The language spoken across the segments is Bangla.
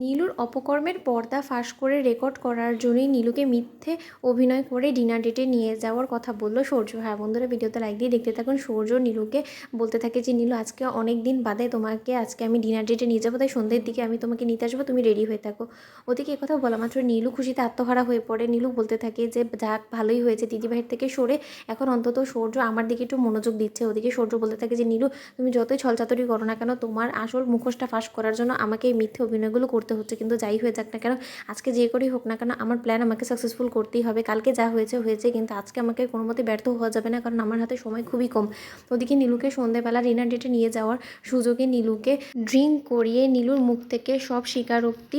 নীলুর অপকর্মের পর্দা ফাঁস করে রেকর্ড করার জন্যই নীলুকে মিথ্যে অভিনয় করে ডিনার ডেটে নিয়ে যাওয়ার কথা বললো সূর্য। হ্যাঁ বন্ধুরা, ভিডিওতে লাইক দিয়ে দেখতে থাকুন। সূর্য নীলুকে বলতে থাকে যে নীলু, আজকে অনেক দিন বাদে তোমাকে আজকে আমি ডিনার ডেটে নিয়ে যাবো, তাই সন্ধ্যের দিকে আমি তোমাকে নিতে আসবো, তুমি রেডি হয়ে থাকো। ওদিকে কথা বলা মাত্র নীলু খুশিতে আত্মহারা হয়ে পড়ে। নীলু বলতে থাকে যে যাক, ভালোই হয়েছে দিদিভাইয়ের থেকে সরে এখন অন্তত সূর্য আমার দিকে একটু মনোযোগ দিচ্ছে। ওদিকে সূর্য বলতে থাকে যে নীলু, তুমি যতই ছলচাতুরি করো না কেন, তোমার আসল মুখোশটা ফাঁস করার জন্য আমাকে এই মিথ্যে অভিনয়গুলো করতে হচ্ছে, কিন্তু যাই হয়ে যাক না কেন, আজকে যে করেই হোক না কেন আমার প্ল্যান আমাকে সাকসেসফুল করতেই হবে। কালকে যা হয়েছে হয়েছে, কিন্তু আজকে আমাকে কোনো মতে ব্যর্থ হওয়া যাবে না, কারণ আমার হাতে সময় খুবই কম। ওদিকে নীলুকে সন্ধ্যেবেলা ডিনার ডেটে নিয়ে যাওয়ার সুযোগে নীলুকে ড্রিঙ্ক করিয়ে নীলুর মুখ থেকে সব স্বীকারোক্তি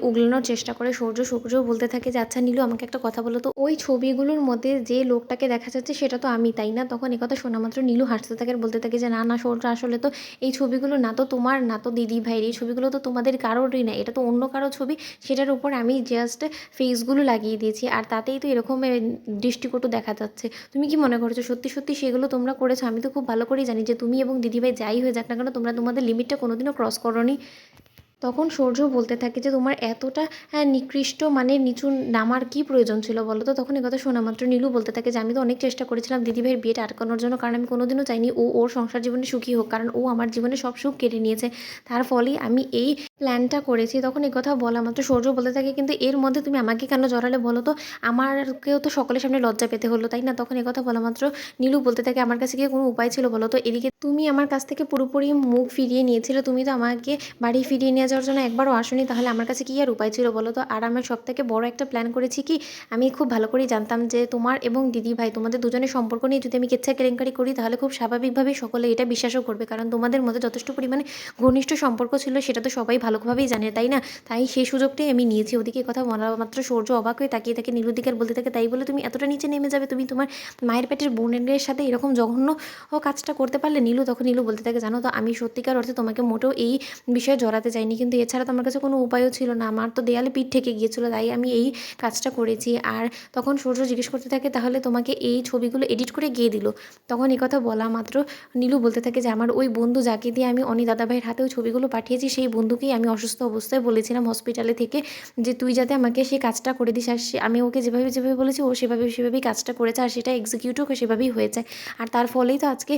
উগলানোর চেষ্টা করে সূর্য। সূর্য বলতে থাকে যে আচ্ছা নীলু, আমাকে একটা কথা বলো তো, ওই ছবিগুলোর মধ্যে যে লোকটাকে দেখা যাচ্ছে সেটা তো আমি, তাই না? তখন একথা শোনা মাত্র নীলু হাসতে থাকে আর বলতে থাকে যে না না সূর্য, আসলে তো এই ছবিগুলো না তো তোমার না তো দিদি ভাইয়ের, এই ছবিগুলো তো তোমাদের কারোরই না, এটা তো অন্য কারো ছবি। সেটার উপর আমি জাস্ট ফেসগুলো লাগিয়ে দিয়েছি, আর তাতেই তো এরকম দৃষ্টিকটু দেখা যাচ্ছে। তুমি কি মনে করছো সত্যি সত্যি সেগুলো তোমরা করেছো? আমি তো খুব ভালো করেই জানি যে তুমি এবং দিদিভাই যাই হয়ে যাক না কেন, তোমরা তোমাদের লিমিটটা কোনোদিনও ক্রস করোনি। তখন সূর্য বলতে থাকে যে তোমার এতটা নিকৃষ্ট মানে নিচু নামার কি প্রয়োজন ছিল বলো তো? তখন কথা শোনা মাত্র নীলু বলতে থাকে যে আমি তো অনেক চেষ্টা করেছিলাম দিদিভাইয়ের বিয়েটা আটকানোর জন্য, কারণ আমি কোনোদিনও চাইনি ও ওর সংসার জীবনে সুখী হোক, কারণ ও আমার জীবনে সব সুখ কেড়ে নিয়েছে। তার ফলেই আমি এই প্ল্যানটা করেছি। তখন কথা বলা মাত্র সূর্য বলতে থাকে কিন্তু এর মধ্যে তুমি আমাকে কেন জড়ালে বলো তো? আমারকেও তো সকলের সামনে লজ্জা পেতে হলো, তাই না? তখন কথা বলা মাত্র নীলু বলতে থাকে আমার কাছে কি কোনো উপায় ছিল বলো তো? এদিকে তুমি আমার কাছ থেকে পুরোপুরি মুখ ফিরিয়ে নিয়েছিলে, তুমি তো আমাকে বাড়ি ফিরিয়ে নিয়ে যাওয়ার জন্য একবারও আসোনি, তাহলে আমার কাছে কী আর উপায় ছিল বলো তো? আর আমার সবথেকে বড় একটা প্ল্যান করেছি কি, আমি খুব ভালো করেই জানতাম যে তোমার এবং দিদিভাই তোমাদের দুজনের সম্পর্ক নিয়ে যদি আমি কেচ্ছা কেলেঙ্কারি করি, তাহলে খুব স্বাভাবিকভাবেই সকলে এটা বিশ্বাসও করবে, কারণ তোমাদের মধ্যে যথেষ্ট পরিমাণে ঘনিষ্ঠ সম্পর্ক ছিল, সেটা তো সবাই ভালোভাবেই জানে, তাই না? তাই সেই সুযোগটাই আমি নিয়েছি। ওদিকে কথা বলা মাত্র সূর্য অবাক হয়ে তাকিয়ে থাকে নীলুর দিকে আর বলতে থাকে তাই বলে তুমি এতটা নিচে নেমে যাবে? তুমি তোমার মায়ের পেটের বোনের সাথে এরকম জঘন্য কাজটা করতে পারলে? নীলু তখন নীলু বলতে থাকে জানো তো, আমি সত্যিকার অর্থে তোমাকে মোটেও এই বিষয়ে জড়াতে চাইনি, কিন্তু এছাড়া তো আমার কাছে কোনো উপায়ও ছিল না, আমার তো দেয়ালে পিঠ ঠেকে গিয়েছিলো, তাই আমি এই কাজটা করেছি। আর তখন সূর্য জিজ্ঞেস করতে থাকে তাহলে তোমাকে এই ছবিগুলো এডিট করে গিয়ে দিল? তখন কথা বলা মাত্র নীলু বলতে থাকে যে আমার ওই বন্ধু যাকে দিয়ে আমি অনি দাদাভাইয়ের হাতে ওই ছবিগুলো পাঠিয়েছি, সেই বন্ধুকেই আমি অসুস্থ অবস্থায় বলেছিলাম হসপিটালে থেকে যে তুই যাতে আমাকে সেই কাজটা করে দিস, আর আমি ওকে যেভাবে যেভাবে বলেছি ও সেভাবেই কাজটা করেছে, আর সেটা এক্সিকিউটও সেভাবেই হয়েছে, আর তার ফলেই তো আজকে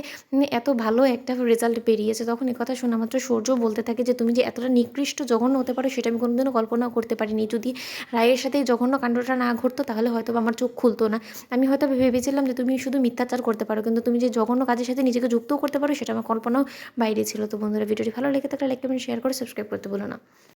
এত ভালো একটা রেজাল্ট বেরিয়েছে। তখন কথা শোনা মাত্র সূর্য বলতে থাকে যে তুমি যে এতটা নিকৃষ্ট জঘন্য হতে পারো সেটা আমি কোনোদিনও কল্পনাও করতে পারিনি। যদি রায়ের সাথে এই জঘন্য কাণ্ডটা না ঘটতো তাহলে হয়তো আমার চোখ খুলতো না। আমি হয়তো ভেবেছিলাম যে তুমি শুধু মিথ্যাচার করতে পারো, কিন্তু তুমি যে জঘন্য কাজের সাথে নিজেকে যুক্তও করতে পারো সেটা আমার কল্পনাও বাইরে ছিল। তো বন্ধুরা, ভিডিওটি ভালো লেগে থাকলে লাইক কমেন্ট শেয়ার করে সাবস্ক্রাইব করতে বলো না।